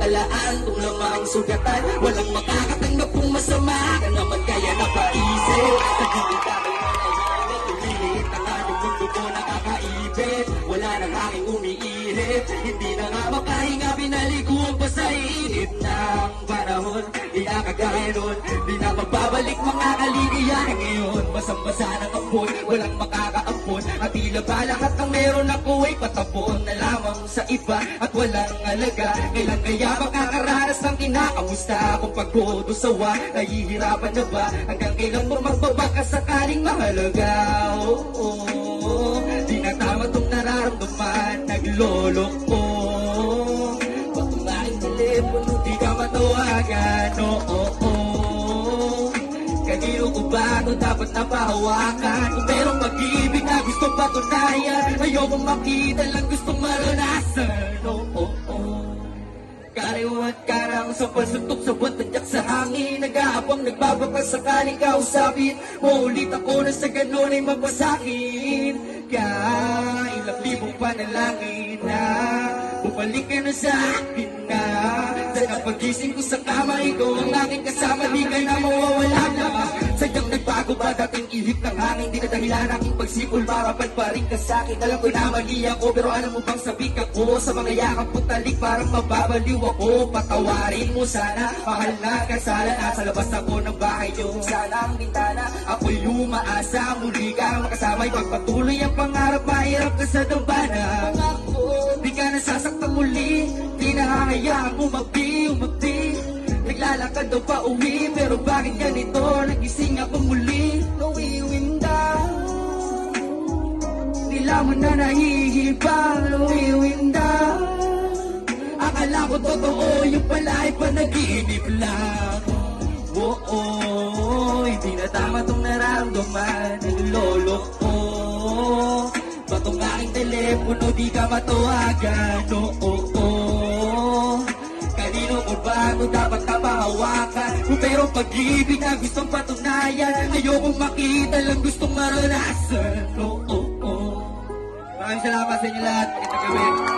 pamahalaan, kung lamang sugatan, walang makakatanggap kung masama ka naman kaya napaisip. Nagkikita kayo na nahihimik, lumiliit ang anong mundo ko nakakaibig. Wala nang aking umiihip, hindi na nga makahinga, pinaliguan pa sa init ng panahon. Di na kagaya nun, di na magbabalik mga kaligayahan ngayon. Basang-basa ng apoy, walang makakaampon, at tila ba lahat ng meron ako ay patapon na lamang sa iba at walang alaga. Kailan kaya makakaranas ng kinakamusta akong pagod o sawa? Nahihirapan na ba? Hanggang kailan mo magbabaka sakaling mahalaga? Di na tama tong nararamdaman, nagloloko. Ba't ang aking telepono di ka matawagan? Kanino ko ba ito dapat napahawakan? Kung merong pag-ibig na gustong patunayan, ayokong makita lang gustong maranasan. Kariwat karang sa pasuntok sa buwan sa hangin, nag-aabang nagbabaka sakaling kausapin mo ulit ako na sa ganun ay mapasakin ka. Ilang libong panalangin na bumalik ka na sa akin na. Sa napagising ko sa kama, ikaw ang aking kasama, di ka na mawawala na. Sadyang nagbago ba dating ihip ng hangin? Di na dahilan aking pagsipol para pagparing ka sa'kin. Alam ko na mali ako, pero alam mo bang sabik ako sa mga yakap mo talik, parang mababaliw ako. Patawarin mo sana, mahal na kasala, nasa labas ako ng bahay yung sana ang bintana. Ako'y umaasa, muli ka makasamay, pagpatuloy ang pangarap, mahirap ka sa dambana. Di ka nasasaktan muli, di na hahayaan umabdi. Naglalakad daw pa uwi, pero bakit ganito? Nagising ako muli, nawiwinda. Tila mo na nahihibang, nawiwinda. Akala ko totoo, yung pala ay panaginip lang. Hindi na tama tong nararamdaman, nagloloko. Ba't ang aking telepono di ka matawagan? Kanino ko ba ito dapat napahawakan? Kung merong pag-ibig na gustong patunayan, ayokong makita lang gustong maranasan. Maraming salamat sa inyo lahat. Ito gawin.